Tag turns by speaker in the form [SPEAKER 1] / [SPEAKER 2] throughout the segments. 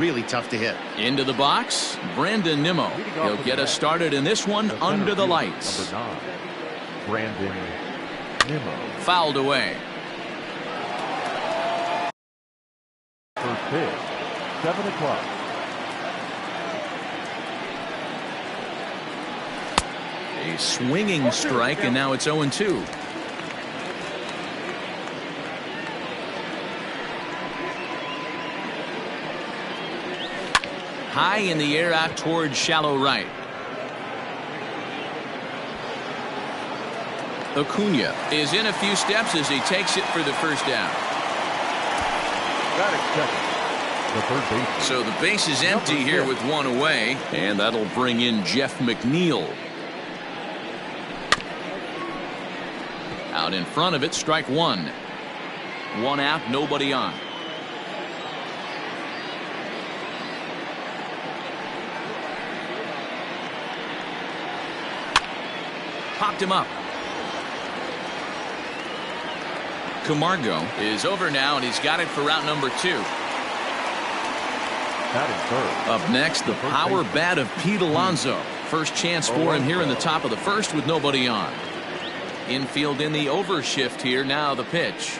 [SPEAKER 1] Really tough to hit.
[SPEAKER 2] Into the box, Brandon Nimmo. He'll get us started in this one under the lights.
[SPEAKER 3] Number 9, Brandon Nimmo.
[SPEAKER 2] Fouled away.
[SPEAKER 3] First pitch, 7 o'clock.
[SPEAKER 2] A swinging strike, and now it's 0-2. High in the air out towards shallow right. Acuna is in a few steps as he takes it for the first down.
[SPEAKER 3] The third base.
[SPEAKER 2] So the base is empty here with one away, and that'll bring in Jeff McNeil. Out in front of it, strike one. One out, nobody on. Popped him up. Camargo is over now, and he's got it for route number 2. Up next, the power bat of Pete Alonso. First chance for him here in the top of the first with nobody on. Infield in the overshift here. Now the pitch.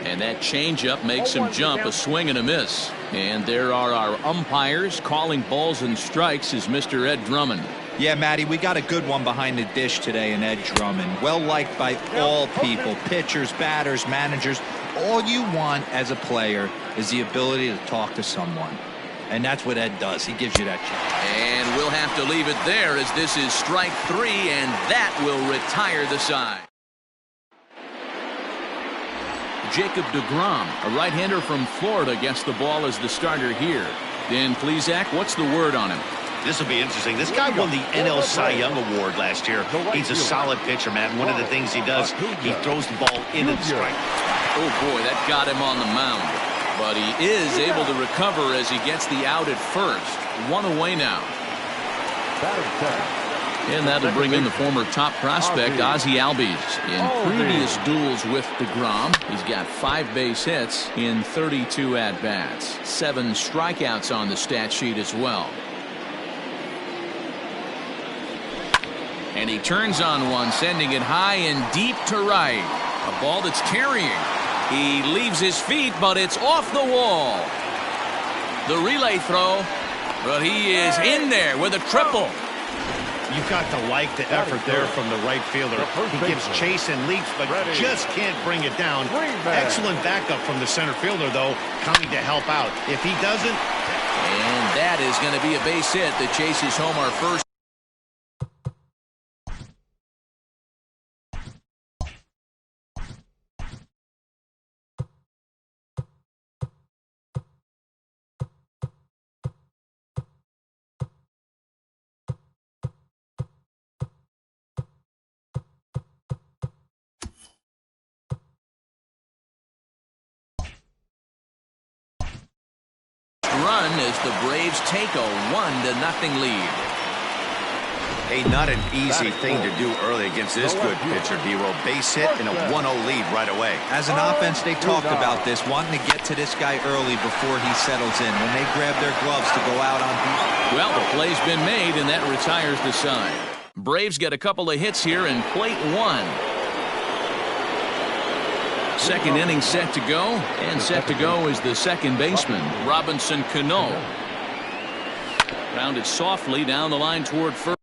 [SPEAKER 2] And that changeup makes him jump. A swing and a miss. And there are our umpires calling balls and strikes is Mr. Ed Drummond.
[SPEAKER 4] Yeah, Matty, we got a good one behind the dish today in Ed Drummond. Well liked by all people, pitchers, batters, managers. All you want as a player is the ability to talk to someone. And that's what Ed does. He gives you that chance.
[SPEAKER 2] And we'll have to leave it there as this is strike 3, and that will retire the side. Jacob deGrom, a right-hander from Florida, gets the ball as the starter here. Dan Plesac, what's the word on him?
[SPEAKER 1] This will be interesting. This guy won the NL Cy Young Award last year. He's a solid pitcher, man. One of the things he does, he throws the ball into the strike.
[SPEAKER 2] Oh, boy, that got him on the mound. But he is able to recover as he gets the out at first. One away now. And that'll bring in the former top prospect, Ozzie Albies. In previous duels with deGrom, he's got 5 base hits in 32 at-bats. 7 strikeouts on the stat sheet as well. And he turns on one, sending it high and deep to right. A ball that's carrying. He leaves his feet, but it's off the wall. The relay throw, but he is in there with a triple.
[SPEAKER 1] You've got to like the effort there from the right fielder. He gives chase and leaps, but just can't bring it down. Excellent backup from the center fielder, though, coming to help out. If he doesn't...
[SPEAKER 2] And that is going to be a base hit that chases home our first. Run as the Braves take a 1-0 lead.
[SPEAKER 1] Hey, not an easy thing to do early against this good pitcher, D-Roll. Base hit and a 1-0 lead right away.
[SPEAKER 4] As an offense, they talked about this, wanting to get to this guy early before he settles in, when they grab their gloves to go out on defense.
[SPEAKER 2] Well, the play's been made, and that retires the side. Braves get a couple of hits here in plate 1. Second inning set to go, and set to go is the second baseman, Robinson Cano. Grounded softly down the line toward first.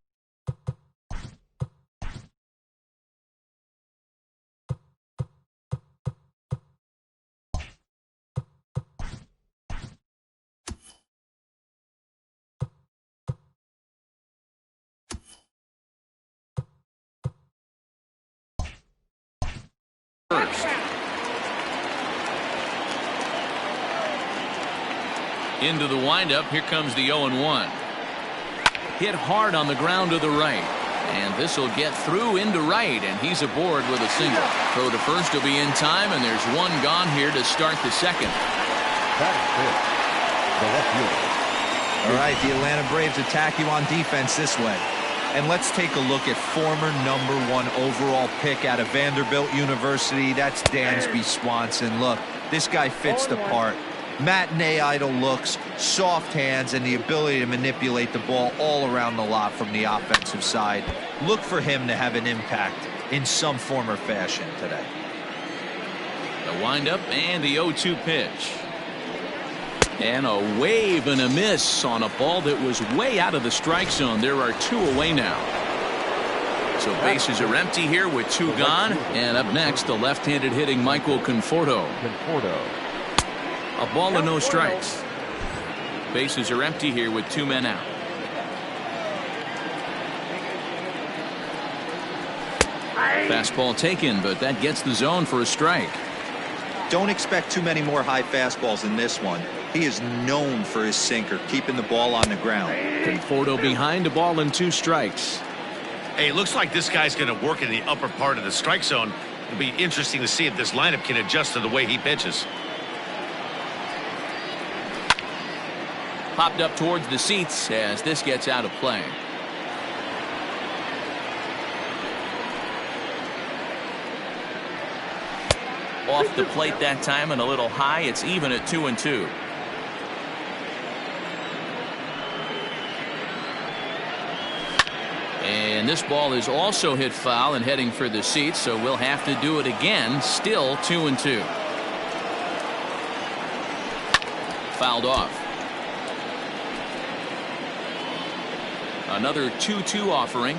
[SPEAKER 2] Into the windup. Here comes the 0-1. Hit hard on the ground to the right. And this will get through into right, and he's aboard with a single. Throw to first will be in time, and there's one gone here to start the second.
[SPEAKER 4] All right, the Atlanta Braves attack you on defense this way. And let's take a look at former #1 overall pick out of Vanderbilt University. That's Dansby Swanson. Look, this guy fits the part. Matinee idol looks, soft hands, and the ability to manipulate the ball all around the lot from the offensive side. Look for him to have an impact in some form or fashion today.
[SPEAKER 2] The windup and the 0-2 pitch. And a wave and a miss on a ball that was way out of the strike zone. There are 2 away now. So bases are empty here with 2 gone. And up next, the left-handed hitting Michael Conforto. A ball and no strikes. Bases are empty here with 2 men out. Fastball taken, but that gets the zone for a strike.
[SPEAKER 4] Don't expect too many more high fastballs in this one. He is known for his sinker, keeping the ball on the ground.
[SPEAKER 2] Conforto behind, a ball and 2 strikes.
[SPEAKER 1] Hey, it looks like this guy's going to work in the upper part of the strike zone. It'll be interesting to see if this lineup can adjust to the way he pitches.
[SPEAKER 2] Popped up towards the seats as this gets out of play. Off the plate that time and a little high. It's even at 2-2. And this ball is also hit foul and heading for the seats, so we'll have to do it again. Still 2-2. Fouled off. Another 2-2 offering.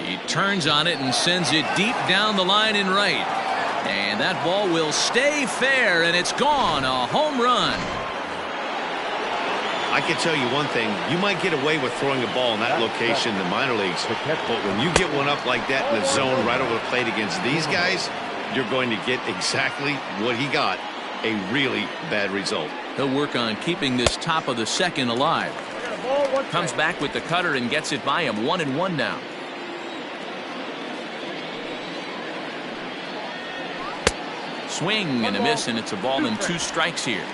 [SPEAKER 2] He turns on it and sends it deep down the line in right. And that ball will stay fair, and it's gone. A home run.
[SPEAKER 1] I can tell you one thing. You might get away with throwing a ball in that location in the minor leagues. But when you get one up like that in the zone right over the plate against these guys, you're going to get exactly what he got. A really bad result.
[SPEAKER 2] He'll work on keeping this top of the second alive. Comes back with the cutter and gets it by him. 1-1 now. Swing and a miss, and it's a ball and 2 strikes here.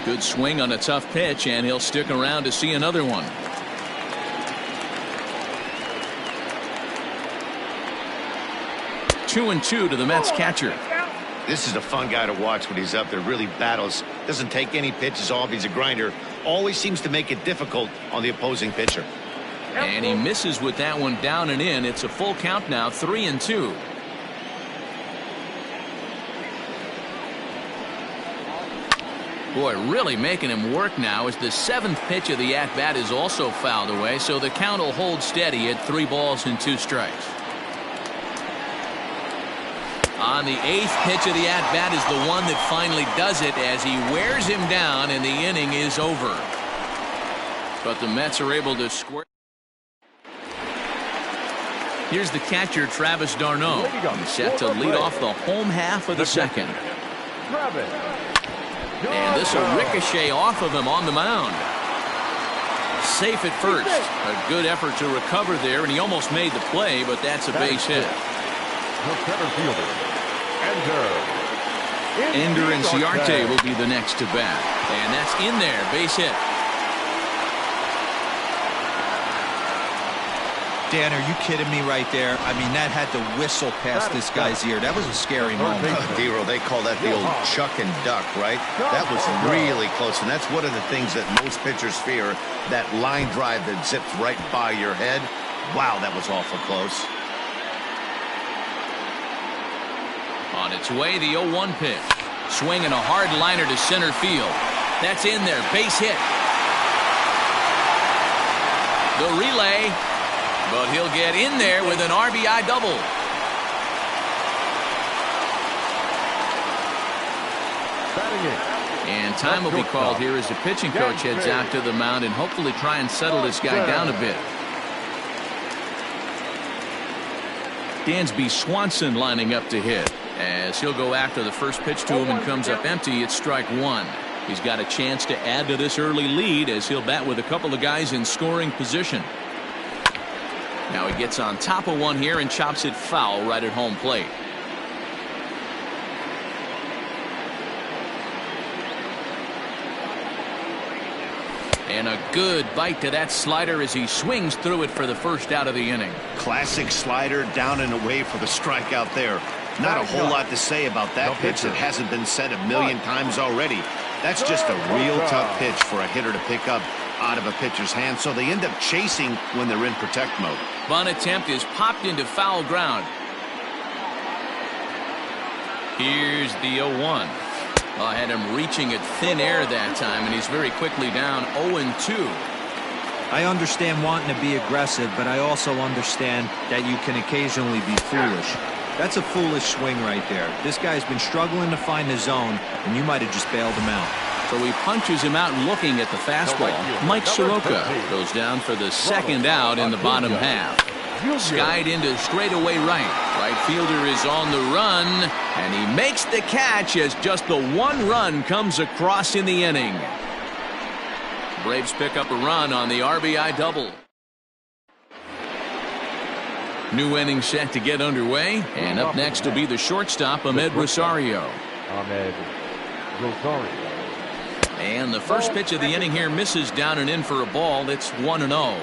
[SPEAKER 2] Good swing on a tough pitch, and he'll stick around to see another one. Two and two to the Mets catcher.
[SPEAKER 1] This is a fun guy to watch when he's up there. Really battles. Doesn't take any pitches off. He's a grinder. Always seems to make it difficult on the opposing pitcher.
[SPEAKER 2] And he misses with that one down and in. It's a full count now, 3-2. Boy, really making him work now as the 7th pitch of the at-bat is also fouled away, so the count will hold steady at 3 balls and 2 strikes. On the 8th pitch of the at-bat is the one that finally does it as he wears him down and the inning is over. But the Mets are able to square. Here's the catcher, Travis d'Arnaud. He's set to lead off the home half of the second. And this will ricochet off of him on the mound. Safe at first. A good effort to recover there, and he almost made the play, but that's a base hit. Ender Inciarte will be the next to bat. And that's in there, base hit.
[SPEAKER 4] Dan, are you kidding me right there? I mean, that had to whistle past this guy's ear. That was a scary moment.
[SPEAKER 1] Dero, they call that the old chuck and duck, right? That was really close, and that's one of the things that most pitchers fear, that line drive that zips right by your head. Wow, that was awful close.
[SPEAKER 2] On its way, the 0-1 pitch. Swinging a hard liner to center field. That's in there, base hit. The relay. But he'll get in there with an RBI double. And time will be called here as the pitching coach heads out to the mound and hopefully try and settle this guy down a bit. Dansby Swanson lining up to hit as he'll go after the first pitch to him and comes up empty. It's strike one. He's got a chance to add to this early lead as he'll bat with a couple of guys in scoring position. Now he gets on top of one here and chops it foul right at home plate. And And a good bite to that slider as he swings through it for the first out of the inning.
[SPEAKER 1] Classic slider, down and away for the strikeout there. Not a whole lot to say about that pitch that hasn't been said a million times already. That's just a real tough pitch for a hitter to pick up out of a pitcher's hand, so they end up chasing when they're in protect mode.
[SPEAKER 2] Bunt attempt is popped into foul ground. Here's the 0-1. I had him reaching at thin air that time, and he's very quickly down 0-2.
[SPEAKER 4] I understand wanting to be aggressive, but I also understand that you can occasionally be foolish. That's a foolish swing right there. This guy's been struggling to find the zone, and you might have just bailed him out.
[SPEAKER 2] So he punches him out looking at the fastball. Mike Soroka goes down for the second out in the bottom half. Skied into straightaway right. Right fielder is on the run, and he makes the catch as just the one run comes across in the inning. Braves pick up a run on the RBI double. New inning set to get underway, and up next will be the shortstop, Amed Rosario.
[SPEAKER 3] Amed Rosario.
[SPEAKER 2] And the first pitch of the inning here misses down and in for a ball. It's 1-0.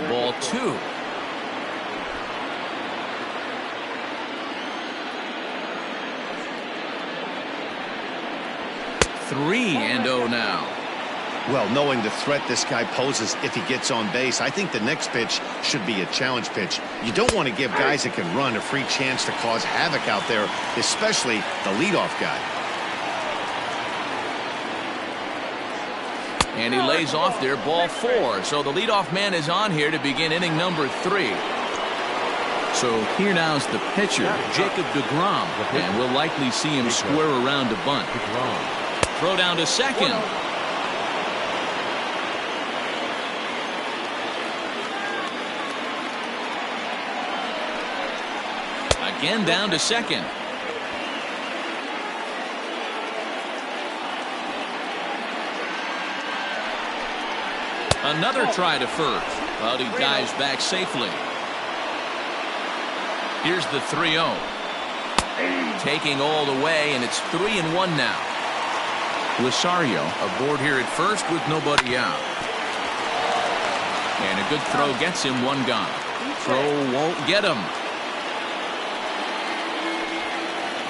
[SPEAKER 2] Ball 2. Three and 0 now.
[SPEAKER 1] Well, knowing the threat this guy poses if he gets on base, I think the next pitch should be a challenge pitch. You don't want to give guys that can run a free chance to cause havoc out there, especially the leadoff guy.
[SPEAKER 2] And he lays off there, ball 4. So the leadoff man is on here to begin inning number 3. So here now's the pitcher, Jacob deGrom, and we'll likely see him square around to bunt. Throw down to second. Again down to second. Another try to first, but he dives back safely. Here's the 3-0. Taking all the way, and it's 3-1 now. Rosario aboard here at first with nobody out. And a good throw gets him one gone. Throw won't get him.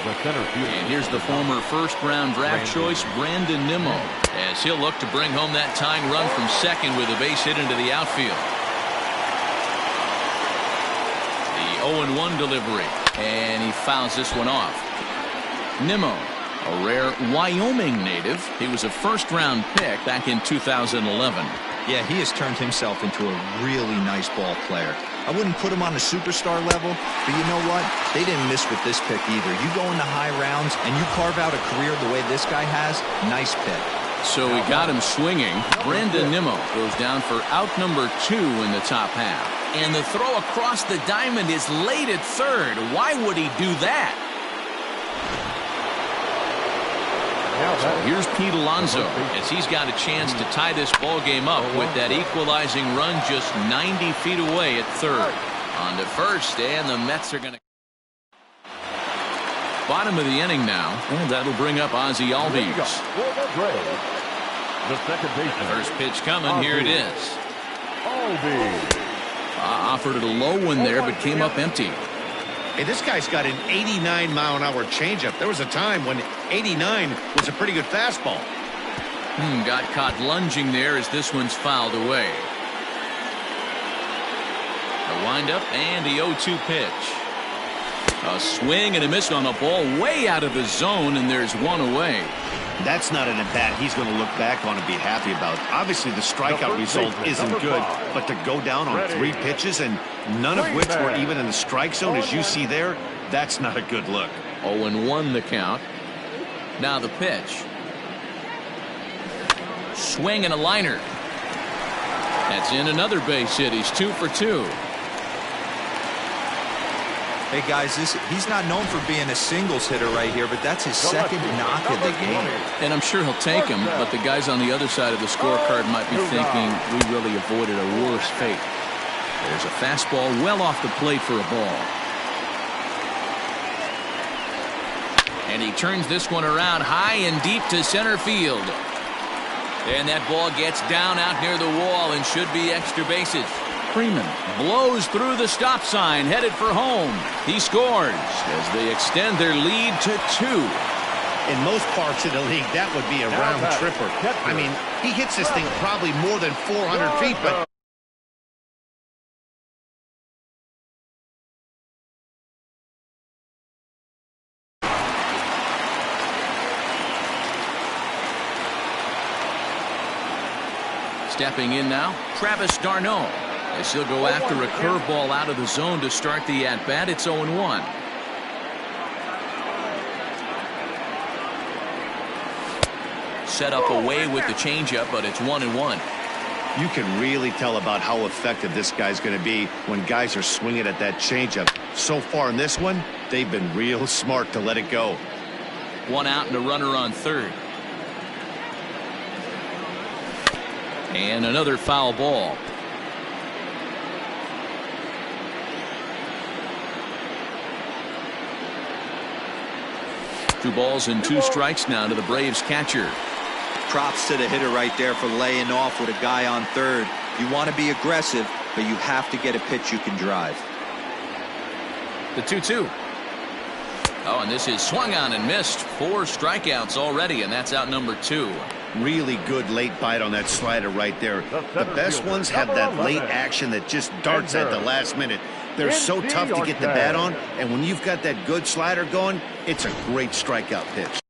[SPEAKER 2] And here's the former first-round draft choice, Brandon Nimmo, as he'll look to bring home that tying run from second with a base hit into the outfield. The 0-1 delivery, and he fouls this one off. Nimmo, a rare Wyoming native. He was a first-round pick back in 2011.
[SPEAKER 4] Yeah, he has turned himself into a really nice ball player. I wouldn't put him on a superstar level, but you know what? They didn't miss with this pick either. You go into high rounds and you carve out a career the way this guy has, nice pick.
[SPEAKER 2] So he got him swinging. Brandon Nimmo goes down for out number 2 in the top half. And the throw across the diamond is late at third. Why would he do that? So here's Pete Alonso as he's got a chance to tie this ball game up with that equalizing run just 90 feet away at third. On to first, and the Mets are going to. Bottom of the inning now, and that'll bring up Ozzie Albies.
[SPEAKER 3] The second baseman.
[SPEAKER 2] First pitch coming. Here it is. Offered it a low one there, but came up empty.
[SPEAKER 1] Hey, this guy's got an 89-mile-an-hour changeup. There was a time when 89 was a pretty good fastball.
[SPEAKER 2] Got caught lunging there as this one's fouled away. The windup and the 0-2 pitch. A swing and a miss on a ball way out of the zone, and there's one away.
[SPEAKER 1] That's not an at-bat he's going to look back on and be happy about. Obviously, the strikeout result isn't good, but to go down on 3 pitches and none of which were even in the strike zone, as you see there, that's not a good look.
[SPEAKER 2] 0-1 the count. Now the pitch. Swing and a liner. That's in another base hit. He's 2 for 2.
[SPEAKER 4] Hey guys, he's not known for being a singles hitter right here, but that's his second knock of the game.
[SPEAKER 2] And I'm sure he'll take him, but the guys on the other side of the scorecard might be thinking we really avoided a worse fate. There's a fastball well off the plate for a ball. And he turns this one around high and deep to center field. And that ball gets down out near the wall and should be extra bases. Freeman blows through the stop sign, headed for home. He scores as they extend their lead to 2.
[SPEAKER 1] In most parts of the league, that would be a round tripper. I mean, he hits this thing probably more than 400 feet, but
[SPEAKER 2] stepping in now, Travis d'Arnaud. As he'll go after a curveball out of the zone to start the at-bat. It's 0-1. Set up away with the changeup, but it's 1-1.
[SPEAKER 1] you can really tell about how effective this guy's going to be when guys are swinging at that changeup. So far in this one, they've been real smart to let it go.
[SPEAKER 2] 1 out and a runner on third. And another foul ball. 2 balls and 2 strikes now to the Braves catcher.
[SPEAKER 4] Props to the hitter right there for laying off with a guy on third. You want to be aggressive, but you have to get a pitch you can drive.
[SPEAKER 2] The 2-2. Oh, and this is swung on and missed. 4 strikeouts already, and that's out number 2.
[SPEAKER 1] Really good late bite on that slider right there. The best ones have that late action that just darts at the last minute. They're so tough to get the bat on, and when you've got that good slider going, it's a great strikeout pitch.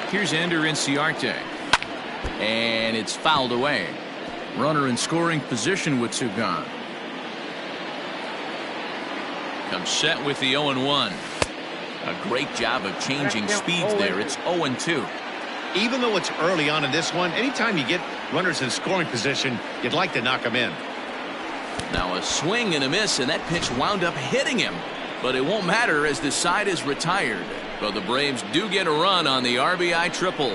[SPEAKER 2] Here's Ender Inciarte. And it's fouled away. Runner in scoring position with 2 gone. Comes set with the 0-1. A great job of changing speeds there. It's 0-2.
[SPEAKER 1] Even though it's early on in this one, anytime you get runners in scoring position, you'd like to knock them in.
[SPEAKER 2] Now a swing and a miss, and that pitch wound up hitting him. But it won't matter as the side is retired. But the Braves do get a run on the RBI triple.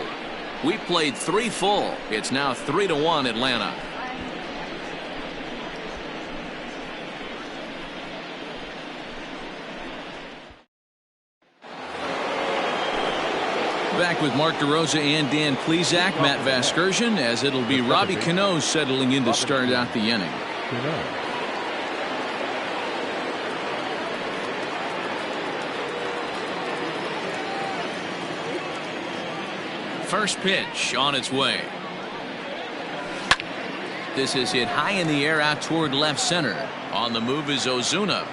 [SPEAKER 2] We played 3 full. It's now 3-1 Atlanta. Back with Mark DeRosa and Dan Plesac, Matt Vasgersian, as it'll be Robbie Cano settling in to start out the inning. First pitch on its way. This is hit high in the air out toward left center. On the move is Ozuna.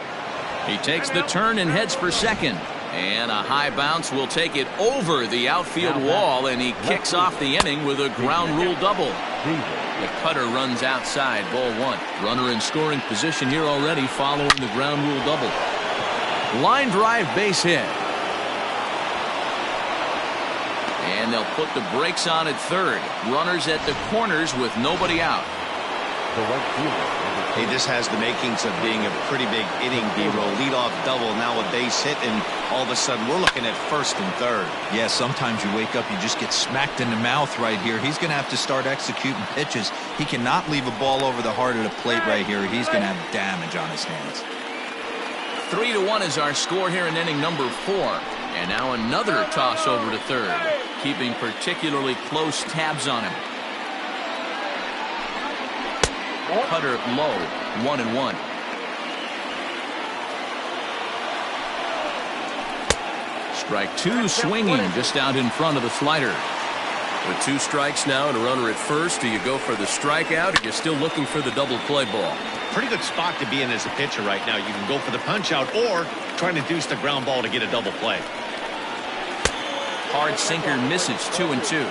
[SPEAKER 2] He takes the turn and heads for second. And a high bounce will take it over the outfield wall, and he kicks off the inning with a ground rule double. The cutter runs outside, ball 1. Runner in scoring position here already following the ground rule double. Line drive base hit. And they'll put the brakes on at third. Runners at the corners with nobody out.
[SPEAKER 1] Hey, this has the makings of being a pretty big inning, D-roll. Leadoff double, now a base hit, and all of a sudden we're looking at first and third.
[SPEAKER 4] Yeah, sometimes you wake up, you just get smacked in the mouth right here. He's going to have to start executing pitches. He cannot leave a ball over the heart of the plate right here. He's going to have damage on his hands.
[SPEAKER 2] 3-1 is our score here in inning number 4. And now another toss over to third, keeping particularly close tabs on him. Cutter low, 1-1. Strike two swinging just out in front of the slider.
[SPEAKER 5] With 2 strikes now and a runner at first, do you go for the strikeout or you're still looking for the double play ball?
[SPEAKER 1] Pretty good spot to be in as a pitcher right now. You can go for the punch out or try to deuce the ground ball to get a double play.
[SPEAKER 2] Hard sinker misses, 2-2.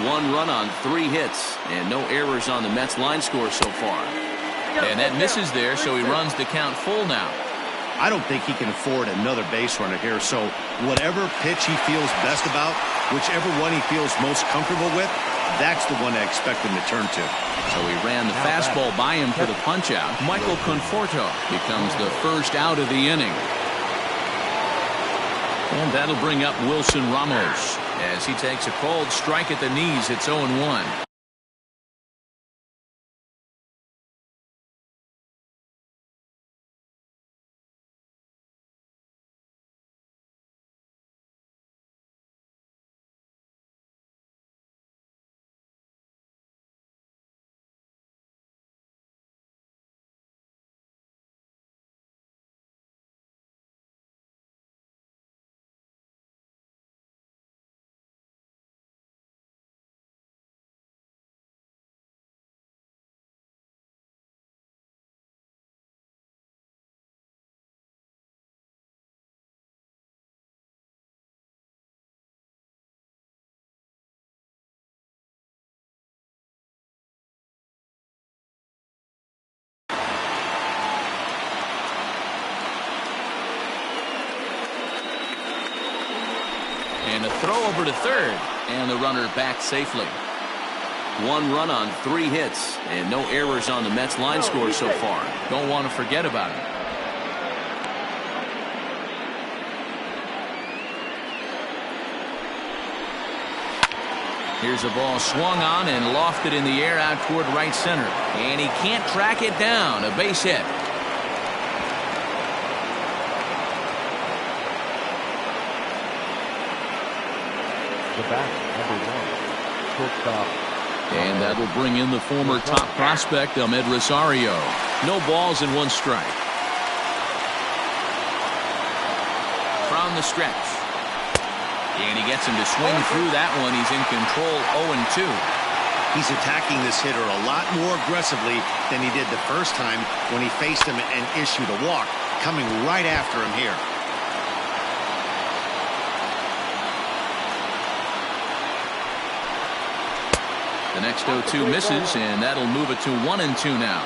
[SPEAKER 2] 1 run on 3 hits and no errors on the Mets line score so far. And that misses there, so he runs the count full now.
[SPEAKER 1] I don't think he can afford another base runner here, so whatever pitch he feels best about, whichever one he feels most comfortable with, that's the one I expect him to turn to.
[SPEAKER 2] So he ran the fastball by him for the punch-out. Michael Conforto becomes the first out of the inning. And that'll bring up Wilson Ramos as he takes a cold strike at the knees. It's 0-1. And a throw over to third, and the runner back safely. 1 run on 3 hits, and no errors on the Mets line score so far. Don't want to forget about it. Here's a ball swung on and lofted in the air out toward right center. And he can't track it down. A base hit.
[SPEAKER 3] The back, number 1, shortstop.
[SPEAKER 2] And that will bring in the former top prospect, Amed Rosario. No balls and 1 strike. From the stretch. And he gets him to swing through that one. He's in control, 0-2.
[SPEAKER 1] He's attacking this hitter a lot more aggressively than he did the first time when he faced him and issued a walk, coming right after him here.
[SPEAKER 2] The next 0-2 misses, and that'll move it to 1-2 now.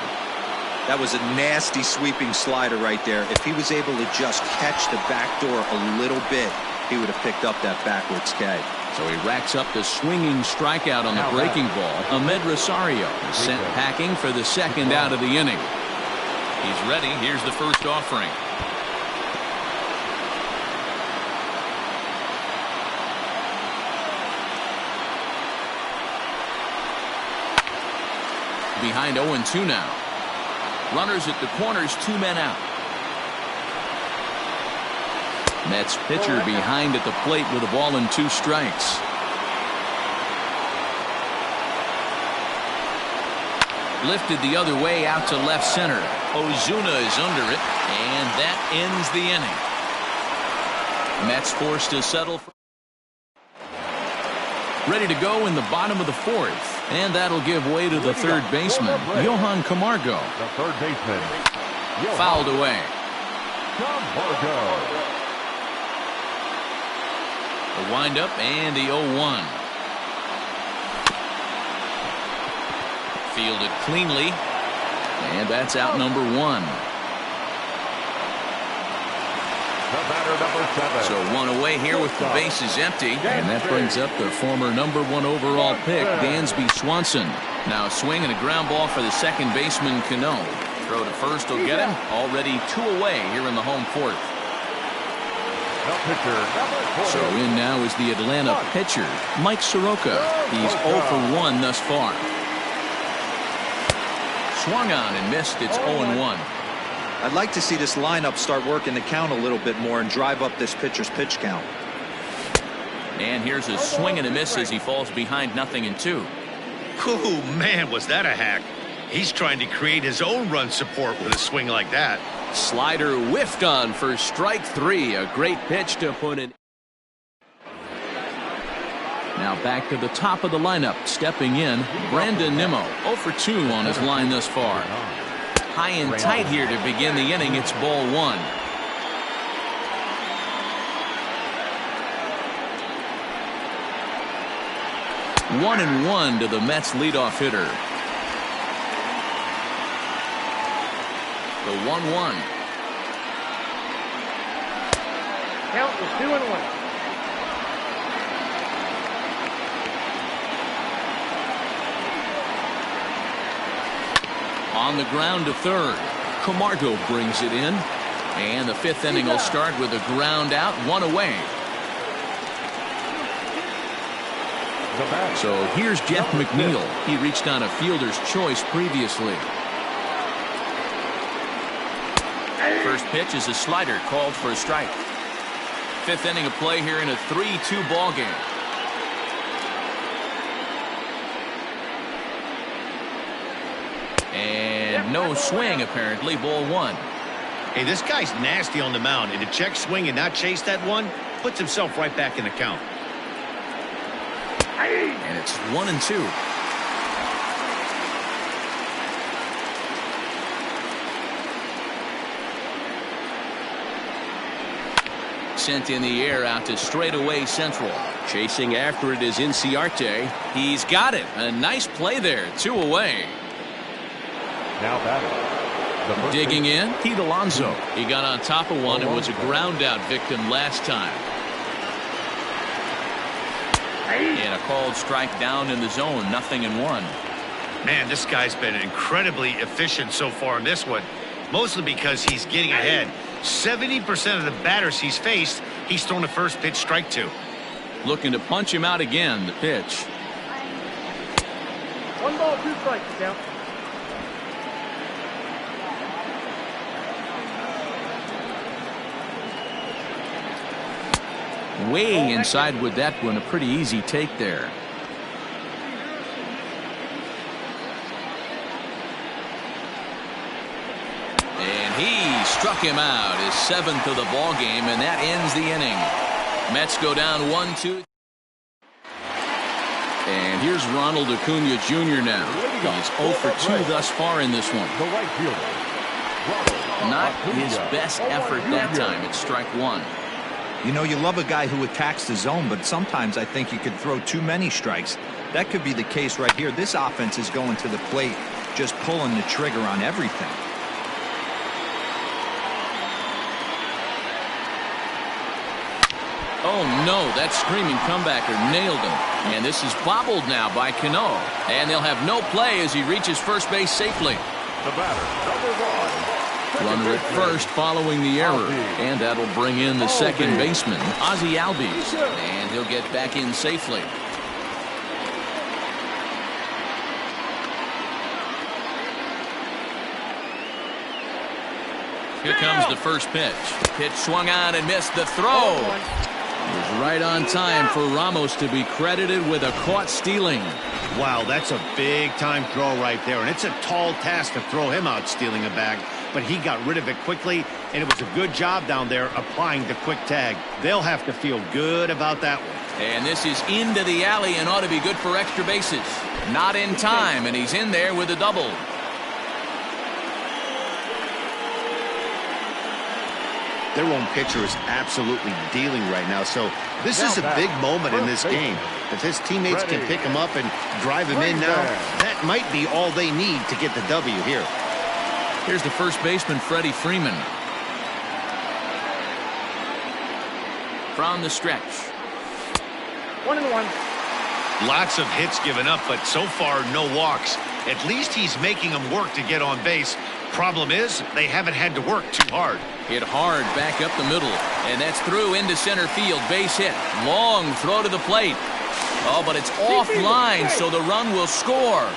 [SPEAKER 4] That was a nasty sweeping slider right there. If he was able to just catch the back door a little bit, he would have picked up that backwards K.
[SPEAKER 2] So he racks up the swinging strikeout on the breaking ball. Amed Rosario is sent packing for the second out of the inning. He's ready. Here's the first offering. Behind 0-2 now. Runners at the corners, 2 men out. Mets pitcher behind at the plate with a ball and 2 strikes. Lifted the other way out to left center. Ozuna is under it, and that ends the inning. Mets forced to settle for. Ready to go in the bottom of the 4th. And that'll give way to the third baseman, Johan Camargo.
[SPEAKER 3] The third baseman.
[SPEAKER 2] Fouled away.
[SPEAKER 3] Camargo.
[SPEAKER 2] The windup and the 0-1. Fielded cleanly. And that's out number 1.
[SPEAKER 3] The batter, number 7.
[SPEAKER 2] So 1 away here with the bases empty. And that brings up the former number 1 overall pick, Dansby Swanson. Now a swing and a ground ball for the second baseman, Cano. Throw to first will get him. Already 2 away here in the home 4th.
[SPEAKER 3] The pitcher, number 4.
[SPEAKER 2] So in now is the Atlanta pitcher, Mike Soroka. He's 0 for 1 thus far. Swung on and missed. It's 0-1.
[SPEAKER 4] I'd like to see this lineup start working the count a little bit more and drive up this pitcher's pitch count.
[SPEAKER 2] And here's a swing and a miss as he falls behind 0-2.
[SPEAKER 1] Ooh, man, was that a hack. He's trying to create his own run support with a swing like that.
[SPEAKER 5] Slider whiffed on for strike 3. A great pitch to put in.
[SPEAKER 2] Now back to the top of the lineup. Stepping in, Brandon Nimmo. 0 for 2 on his line thus far. High and tight here to begin the inning. It's ball 1. One and one to the Mets leadoff hitter. The 1-1.
[SPEAKER 6] Count is 2-1.
[SPEAKER 2] On the ground to third. Camargo brings it in. And the 5th inning will start with a ground out, 1 away. So here's Jeff McNeil. He reached on a fielder's choice previously. First pitch is a slider called for a strike. 5th inning of play here in a 3-2 ball game. And no swing apparently. Ball 1.
[SPEAKER 1] Hey, this guy's nasty on the mound, and to check swing and not chase that one puts himself right back in the count.
[SPEAKER 2] And it's 1-2. Sent in the air out to straightaway central.
[SPEAKER 5] Chasing after it is Inciarte.
[SPEAKER 2] He's got it. A nice play there. 2 away.
[SPEAKER 3] Now batting.
[SPEAKER 2] Digging in, Pete Alonso. He got on top of one and was a ground out victim last time. And a called strike down in the zone. 0-1.
[SPEAKER 1] Man, this guy's been incredibly efficient so far in this one, mostly because he's getting ahead. 70% of the batters he's faced, he's thrown a first pitch strike to.
[SPEAKER 2] Looking to punch him out again. The pitch.
[SPEAKER 6] 1 ball, 2 strikes, count.
[SPEAKER 2] Way inside with that one. A pretty easy take there. And he struck him out. His 7th of the ball game, and that ends the inning. Mets go down 1-2. And here's Ronald Acuna Jr. now. He's 0 for 2 thus far in this one.
[SPEAKER 3] The right fielder.
[SPEAKER 2] Not his best effort that time. It's strike 1.
[SPEAKER 4] You know, you love a guy who attacks the zone, but sometimes I think you could throw too many strikes. That could be the case right here. This offense is going to the plate, just pulling the trigger on everything.
[SPEAKER 2] Oh no, that screaming comebacker nailed him. And this is bobbled now by Cano. And they'll have no play as he reaches first base safely.
[SPEAKER 3] The batter, number 1.
[SPEAKER 2] Runner at first following the error. And that'll bring in the second baseman, Ozzie Albies. And he'll get back in safely. Here comes the first pitch. Pitch swung on and missed. The throw. It was right on time for Ramos to be credited with a caught stealing.
[SPEAKER 1] Wow, that's a big-time throw right there, and it's a tall task to throw him out stealing a bag, but he got rid of it quickly, and it was a good job down there applying the quick tag. They'll have to feel good about that one.
[SPEAKER 2] And this is into the alley and ought to be good for extra bases. Not in time, and he's in there with a double.
[SPEAKER 1] Their own pitcher is absolutely dealing right now, so this is a big moment in this game. If his teammates can pick him up and drive him in now, that might be all they need to get the W here.
[SPEAKER 2] Here's the first baseman, Freddie Freeman. From the stretch.
[SPEAKER 6] 1-1.
[SPEAKER 1] Lots of hits given up, but so far no walks. At least he's making them work to get on base. Problem is, they haven't had to work too hard.
[SPEAKER 2] Hit hard back up the middle, and that's through into center field. Base hit. Long throw to the plate. Oh, but it's offline, so the run will score.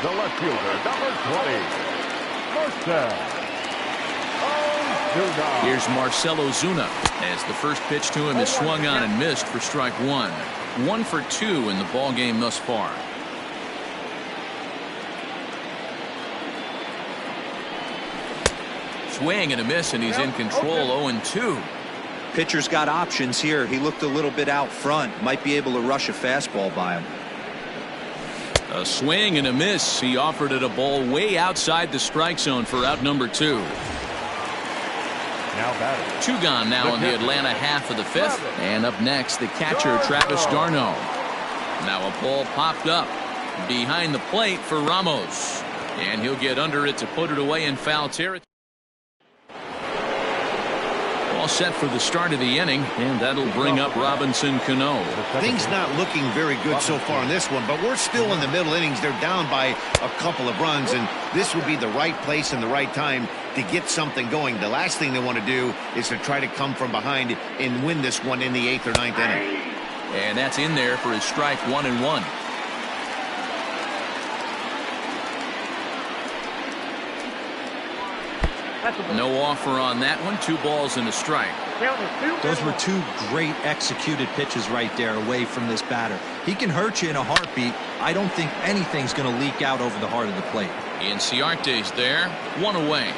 [SPEAKER 3] The left fielder, number 20. First down.
[SPEAKER 2] Here's Marcell Ozuna as the first pitch to him is swung on and missed for strike one. 1 for 2 in the ball game thus far. Swing and a miss, and he's in control. 0-2.
[SPEAKER 4] Pitcher's got options here. He looked a little bit out front. Might be able to rush a fastball by him.
[SPEAKER 2] A swing and a miss. He offered it a ball way outside the strike zone for out number 2.
[SPEAKER 3] Now batting.
[SPEAKER 2] 2 gone now in the Atlanta half of the 5th. And up next, the catcher, Travis d'Arnaud. Now a ball popped up behind the plate for Ramos. And he'll get under it to put it away in foul territory. All set for the start of the inning, and that'll bring up Robinson Cano.
[SPEAKER 1] Things not looking very good so far in this one, but we're still in the middle innings. They're down by a couple of runs, and this would be the right place and the right time to get something going. The last thing they want to do is to try to come from behind and win this one in the 8th or 9th inning.
[SPEAKER 2] And that's in there for his strike 1-1. No offer on that one. 2 balls and a strike.
[SPEAKER 4] Those were 2 great executed pitches right there away from this batter. He can hurt you in a heartbeat. I don't think anything's going to leak out over the heart of the plate.
[SPEAKER 2] Inciarte's there. 1 away.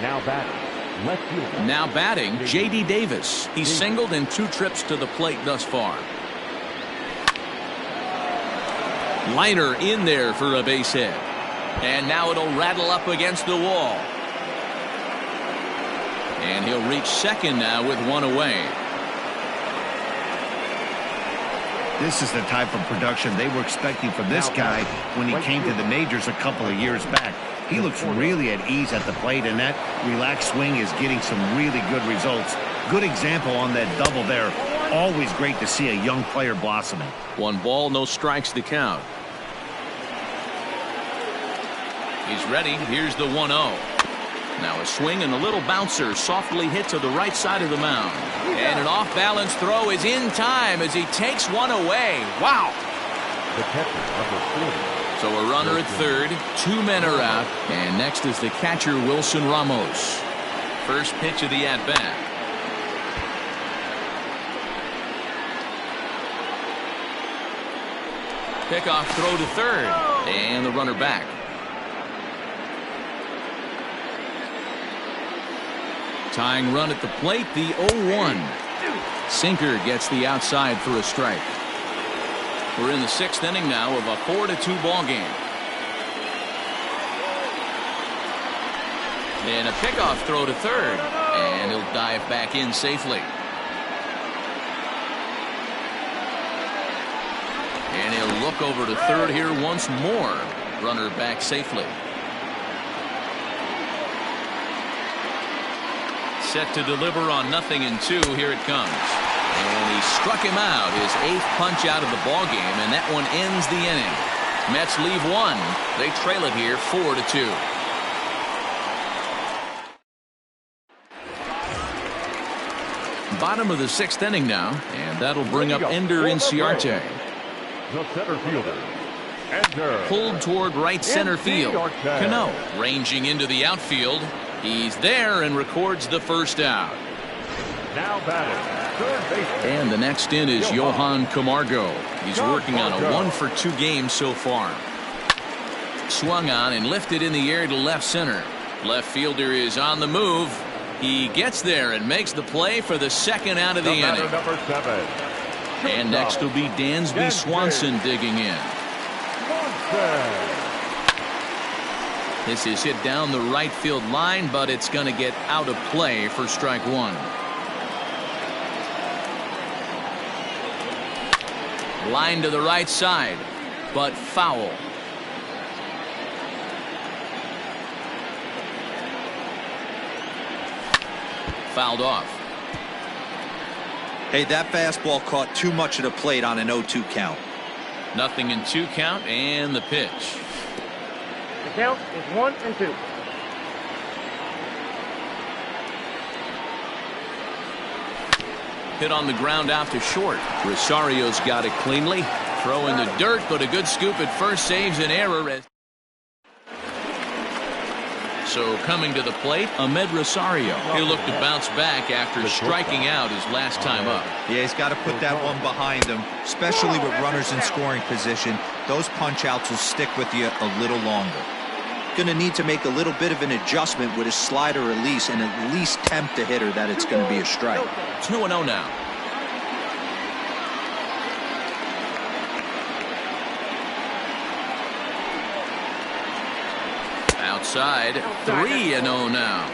[SPEAKER 3] Now batting. Left fielder.
[SPEAKER 2] Now batting, J.D. Davis. He's singled in 2 trips to the plate thus far. Liner in there for a base hit. And now it'll rattle up against the wall. And he'll reach second now with 1 away.
[SPEAKER 1] This is the type of production they were expecting from this guy when he came to the majors a couple of years back. He looks really at ease at the plate, and that relaxed swing is getting some really good results. Good example on that double there. Always great to see a young player blossoming.
[SPEAKER 2] 1 ball, no strikes to count. He's ready. Here's the 1-0. Now a swing and a little bouncer softly hit to the right side of the mound. And an off-balance throw is in time as he takes 1 away. Wow.
[SPEAKER 3] The catcher, number 40.
[SPEAKER 2] So a runner at third. 2 men are out. And next is the catcher, Wilson Ramos. First pitch of the at-bat. Pickoff throw to third. And the runner back. Tying run at the plate, the 0-1. Sinker gets the outside for a strike. We're in the 6th inning now of a 4-2 ball game. And a pickoff throw to third. And he'll dive back in safely. And he'll look over to third here once more. Runner back safely. Set to deliver on 0-2. Here it comes. And he struck him out. His 8th punch out of the ball game, and that one ends the inning. Mets leave 1. They trail it here 4-2. Bottom of the 6th inning now, and that'll bring up Ender Inciarte.
[SPEAKER 3] The center fielder, Ender.
[SPEAKER 2] Pulled toward right center field. Cano ranging into the outfield. He's there and records the first out.
[SPEAKER 3] Now batting, third base.
[SPEAKER 2] And the next in is Johan Camargo. He's working on a 1-for-2 game so far. Swung on and lifted in the air to left center. Left fielder is on the move. He gets there and makes the play for the 2nd out of the inning.
[SPEAKER 3] Number 7.
[SPEAKER 2] And next will be Dansby Swanson digging in. This is hit down the right field line, but it's going to get out of play for strike 1. Line to the right side, but foul. Fouled off.
[SPEAKER 4] Hey, that fastball caught too much of the plate on an 0-2 count.
[SPEAKER 2] 0-2 count, and the pitch.
[SPEAKER 6] The count is 1-2.
[SPEAKER 2] Hit on the ground out to short. Rosario's got it cleanly. Throw in the dirt, but a good scoop at first saves an error. So coming to the plate, Ahmed Rosario. He'll look to bounce back after striking out his last time up.
[SPEAKER 4] Yeah, he's got to put that one behind him, especially with runners in scoring position. Those punch-outs will stick with you a little longer. Going to need to make a little bit of an adjustment with his slider release and at least tempt the hitter that it's going to be a strike.
[SPEAKER 2] 2-0 now. Outside, 3-0 now.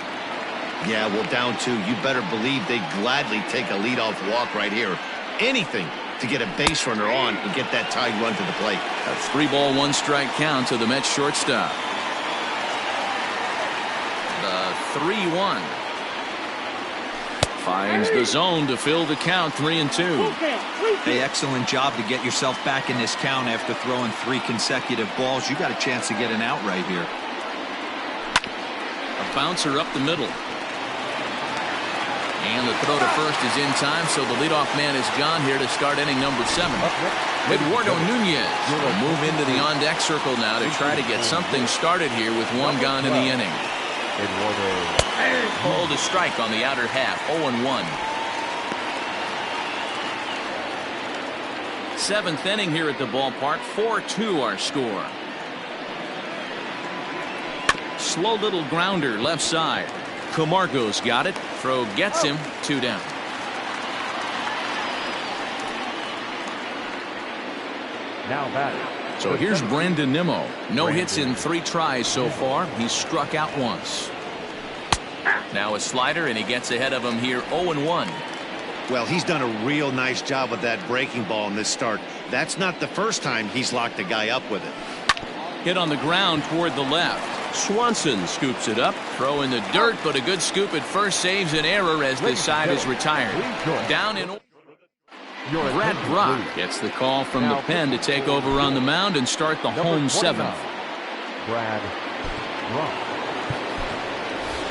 [SPEAKER 1] Yeah, well, down 2. You better believe they gladly take a leadoff walk right here. Anything to get a base runner on and get that tied run to the plate.
[SPEAKER 2] A 3-ball, 1-strike count to the Mets shortstop. The 3-1. Finds the zone to fill the count, 3-2.
[SPEAKER 4] Hey, excellent job to get yourself back in this count after throwing 3 consecutive balls. You got a chance to get an out right here.
[SPEAKER 2] A bouncer up the middle. And the throw to first is in time, so the leadoff man is gone here to start inning number 7. Eduardo Nunez will move into the on-deck circle now to try to get something started here with 1 gone in the inning. Hold a strike on the outer half, 0-1. 7th inning here at the ballpark, 4-2 our score. Slow little grounder left side. Camargo's got it. Throw gets him, 2 down.
[SPEAKER 3] Now batting.
[SPEAKER 2] So here's Brandon Nimmo. No hits in 3 tries so far. He's struck out once. Now a slider, and he gets ahead of him here, 0-1.
[SPEAKER 1] Well, he's done a real nice job with that breaking ball in this start. That's not the first time he's locked a guy up with it.
[SPEAKER 2] Hit on the ground toward the left. Swanson scoops it up. Throw in the dirt, but a good scoop at first saves an error as this side is retired. Down in Brad Brock gets the call from the pen to take over on the mound and start the home 7th.
[SPEAKER 3] Brad Brock.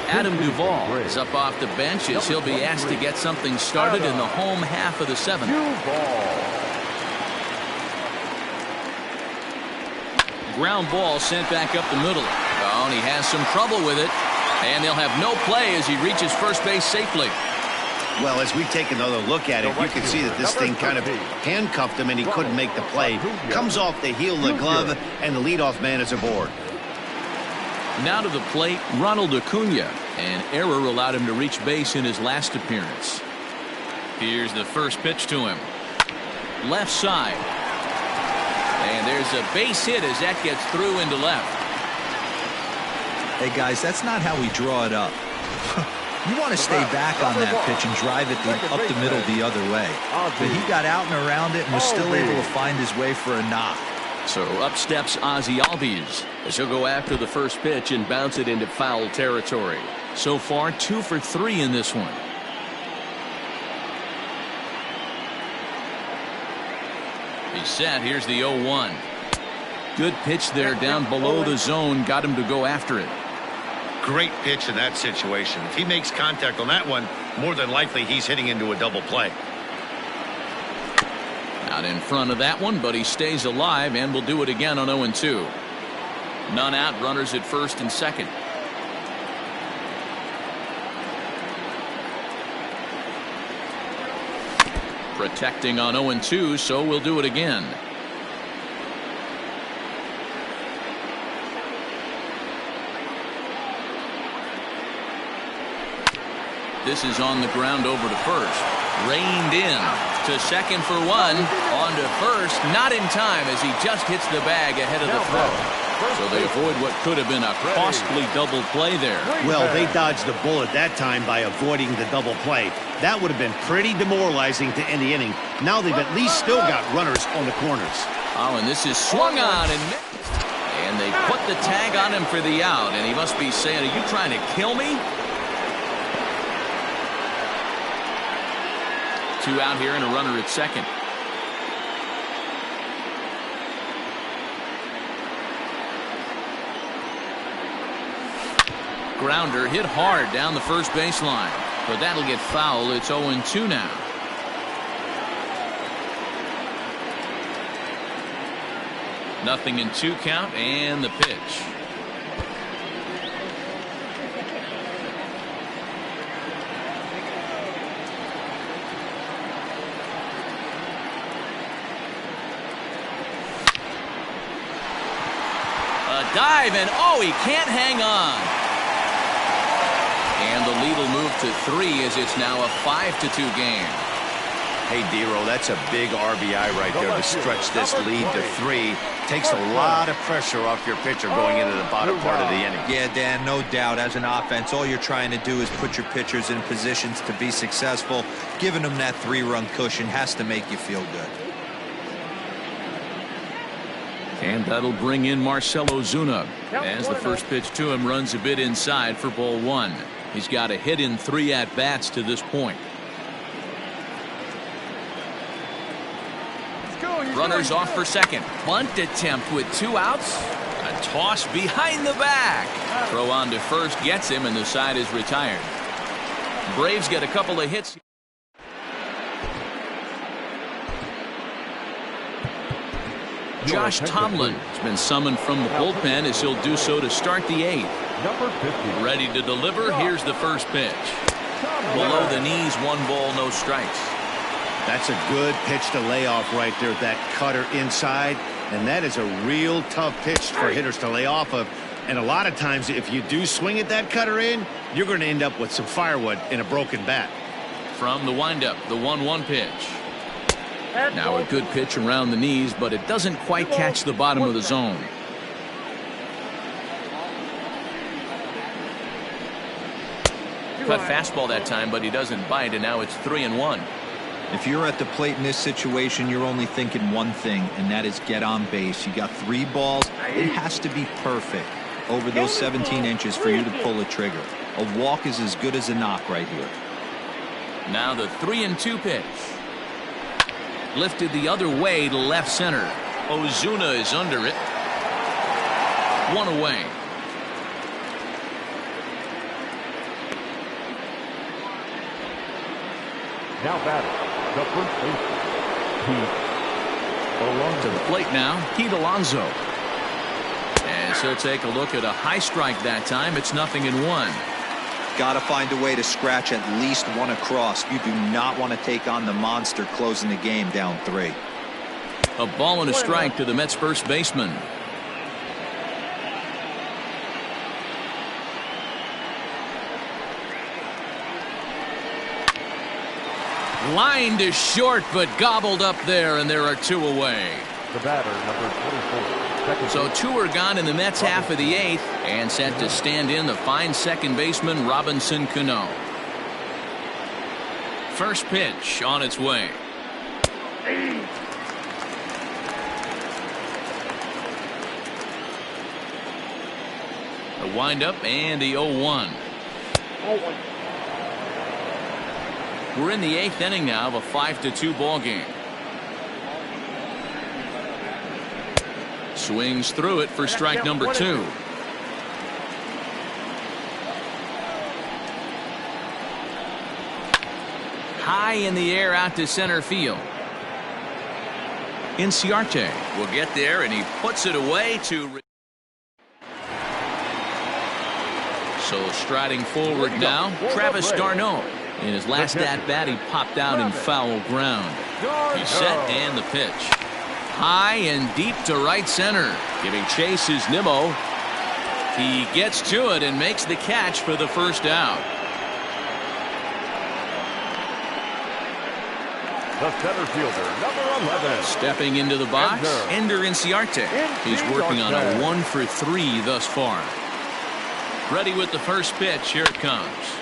[SPEAKER 2] Adam Duvall is up off the bench as he'll be asked to get something started in the home half of the 7th. Ground ball sent back up the middle. Oh, and he has some trouble with it. And they'll have no play as he reaches first base safely.
[SPEAKER 1] Well, as we take another look at it, you can see that this thing kind of handcuffed him and he couldn't make the play. Comes off the heel of the glove, and the leadoff man is aboard.
[SPEAKER 2] Now to the plate, Ronald Acuna. An error allowed him to reach base in his last appearance. Here's the first pitch to him. Left side. And there's a base hit as that gets through into left.
[SPEAKER 4] Hey, guys, that's not how we draw it up. You want to stay back on that pitch and drive it up the middle the other way. But he got out and around it and was still able to find his way for a knock.
[SPEAKER 5] So up steps Ozzie Albies as he'll go after the first pitch and bounce it into foul territory.
[SPEAKER 2] So far, 2 for 3 in this one. He's set. Here's the 0-1. Good pitch there down below the zone. Got him to go after it.
[SPEAKER 1] Great pitch in that situation. If he makes contact on that one, more than likely he's hitting into a double play.
[SPEAKER 2] Out in front of that one, but he stays alive and will do it again on 0-2. None out, runners at first and second. Protecting on 0-2, so we'll do it again. This is on the ground over to first. Reined in to second for 1. On to first, not in time as he just hits the bag ahead of the throw. So they avoid what could have been a costly double play there.
[SPEAKER 1] Well, they dodged the bullet that time by avoiding the double play. That would have been pretty demoralizing to end the inning. Now they've at least still got runners on the corners.
[SPEAKER 2] Oh, and this is swung on and missed. And they put the tag on him for the out, and he must be saying, are you trying to kill me? 2 out here and a runner at second. Grounder hit hard down the first baseline, but that'll get foul. It's 0-2 now. Nothing in 2 count, and the pitch. dive, and oh, he can't hang on. And the lead will move to 3 as it's now a 5-2 game.
[SPEAKER 1] Hey, D-Roll, that's a big RBI right there to stretch this lead to 3. Takes a lot of pressure off your pitcher going into the bottom part of the inning.
[SPEAKER 4] Yeah, Dan, no doubt. As an offense, all you're trying to do is put your pitchers in positions to be successful. Giving them that 3-run cushion has to make you feel good.
[SPEAKER 2] And that'll bring in Marcell Ozuna as the first pitch to him runs a bit inside for ball 1. He's got a hit in 3 at-bats to this point. Runners off for second. Bunt attempt with 2 outs. A toss behind the back. Throw on to first gets him, and the side is retired. Braves get a couple of hits. Josh Tomlin has been summoned from the bullpen as he'll do so to start the 8th.
[SPEAKER 3] Number 50.
[SPEAKER 2] Ready to deliver. Here's the first pitch. Below the knees, 1 ball, no strikes.
[SPEAKER 1] That's a good pitch to lay off right there, that cutter inside. And that is a real tough pitch for hitters to lay off of. And a lot of times, if you do swing at that cutter in, you're going to end up with some firewood in a broken bat.
[SPEAKER 2] From the windup, the 1-1 pitch. Now a good pitch around the knees, but it doesn't quite catch the bottom of the zone. Cut fastball that time, but he doesn't bite, and now it's 3-1.
[SPEAKER 4] If you're at the plate in this situation, you're only thinking one thing, and that is get on base. You got 3 balls. It has to be perfect over those 17 inches for you to pull a trigger. A walk is as good as a knock right here.
[SPEAKER 2] Now the 3-2 pitch. Lifted the other way to left center. Ozuna is under it. 1 away.
[SPEAKER 3] Now batting, the first baseman, Pete Alonso.
[SPEAKER 2] To the plate now, Pete Alonso. As he'll take a look at a high strike that time. It's 0-1.
[SPEAKER 4] Got to find a way to scratch at least 1 across. You do not want to take on the monster closing the game down 3.
[SPEAKER 2] A ball and a strike to the Mets first baseman. Line to short, but gobbled up there, and there are 2 away.
[SPEAKER 3] The batter, number 24.
[SPEAKER 2] So 2 are gone in the Mets half of the 8th, and set to stand in the fine second baseman Robinson Cano. First pitch on its way. The windup and the 0-1. We're in the 8th inning now of a 5-2 ball game. Swings through it for strike number 2. High in the air out to center field. Inciarte will get there, and he puts it away to. So striding forward now, Travis d'Arnaud. In his last at-bat, he popped out in foul ground. He's set, and the pitch. High and deep to right center. Giving chase is Nimmo. He gets to it and makes the catch for the first out.
[SPEAKER 3] The center fielder, number 11.
[SPEAKER 2] Stepping into the box, Ender Inciarte. He's working on a 1 for 3 thus far. Ready with the first pitch. Here it comes.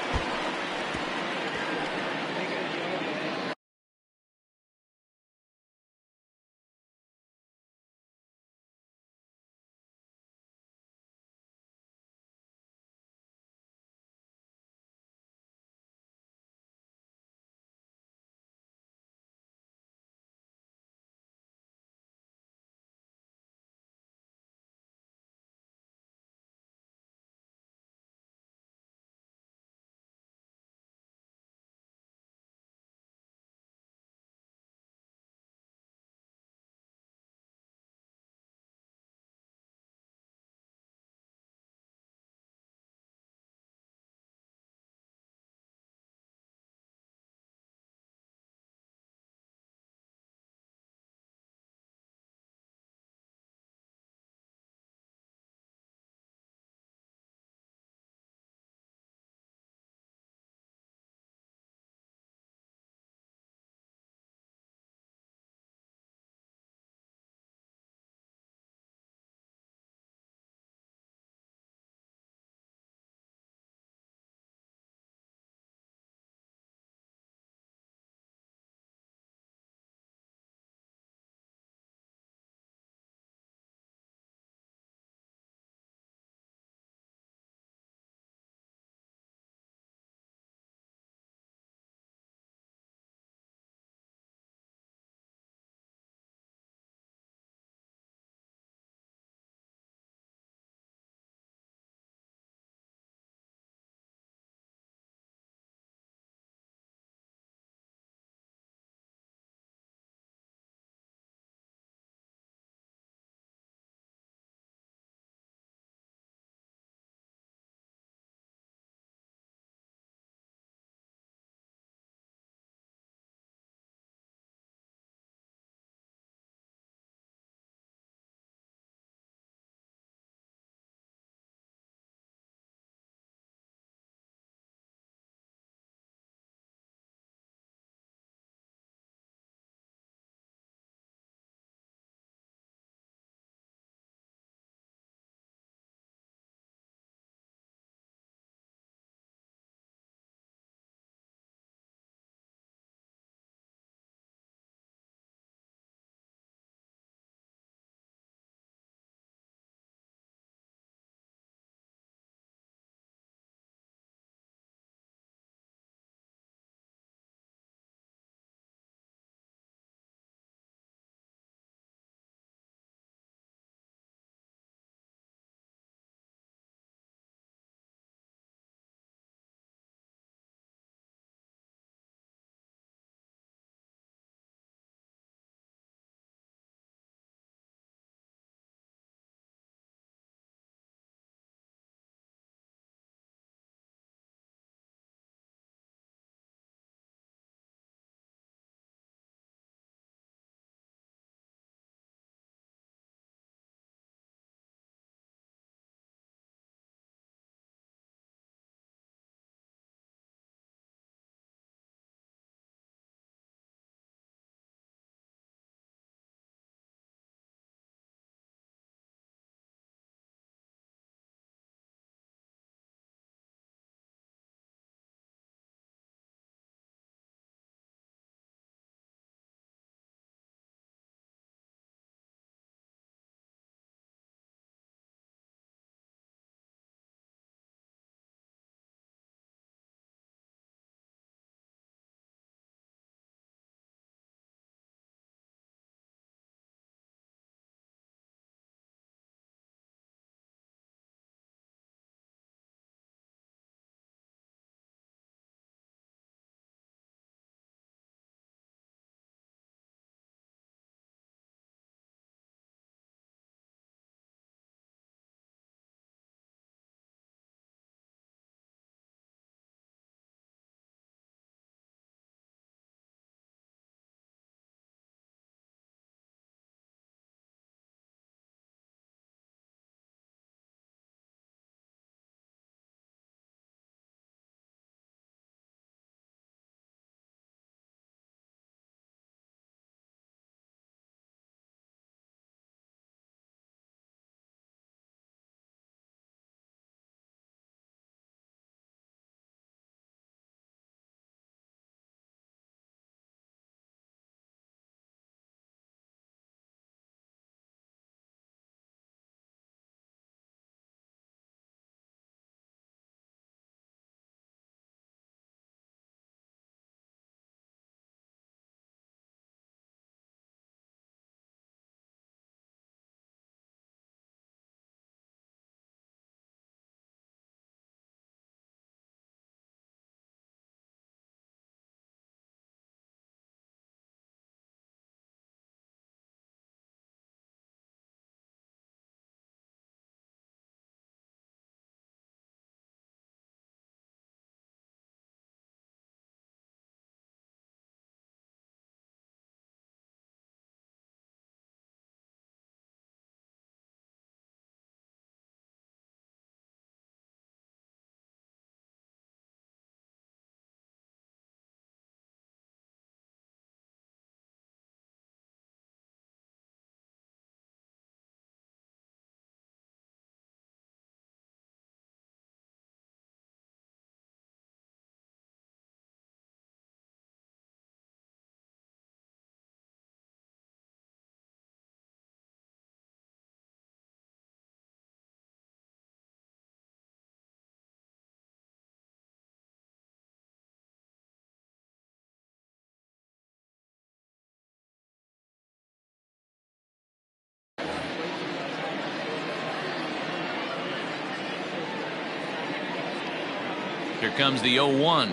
[SPEAKER 2] Here comes the 0-1.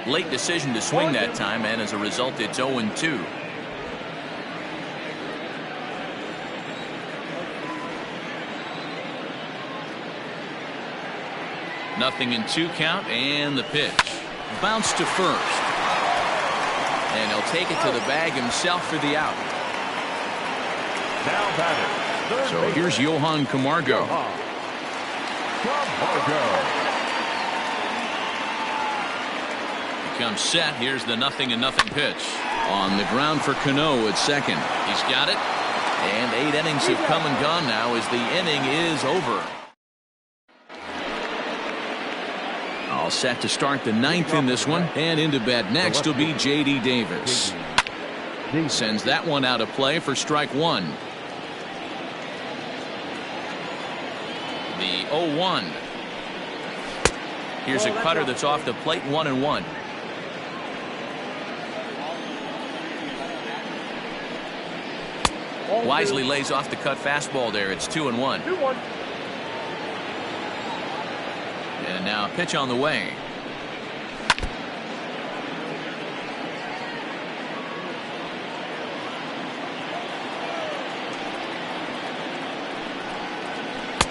[SPEAKER 2] Late decision to swing that time, and as a result, it's 0-2. Nothing in 2 count, and the pitch. Bounce to first. And he'll take it to the bag himself for the out.
[SPEAKER 3] Now batting.
[SPEAKER 2] So here's Johan Camargo. Comes set. Here's the 0-0 pitch. On the ground for Cano at second. He's got it. And 8 innings have come and gone now as the inning is over. All set to start the 9th in this one. And into bat next will be J.D. Davis. Sends that one out of play for strike 1. The 0-1. Here's a cutter that's off the plate, 1-1. Wisely lays off the cut fastball there. It's 2-1. And now a pitch on the way.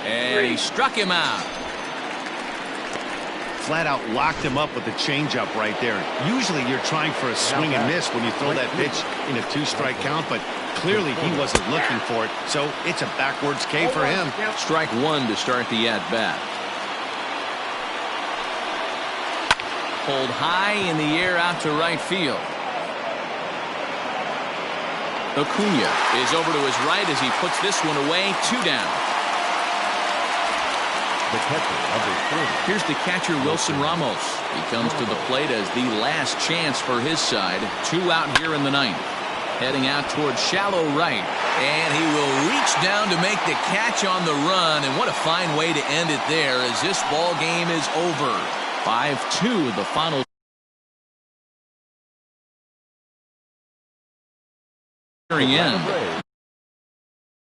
[SPEAKER 2] And he struck him out.
[SPEAKER 1] Flat out locked him up with the changeup right there. Usually you're trying for a swing and miss when you throw that pitch in a 2-strike count, but clearly he wasn't looking for it, so it's a backwards K for him.
[SPEAKER 2] Strike 1 to start the at-bat. Pulled high in the air out to right field. Acuna is over to his right as he puts this one away. 2 down.
[SPEAKER 3] The catcher, number 40.
[SPEAKER 2] Here's the catcher, Wilson Ramos. He comes to the plate as the last chance for his side. 2 out here in the 9th. Heading out towards shallow right. And he will reach down to make the catch on the run. And what a fine way to end it there as this ball game is over. 5-2 the final end.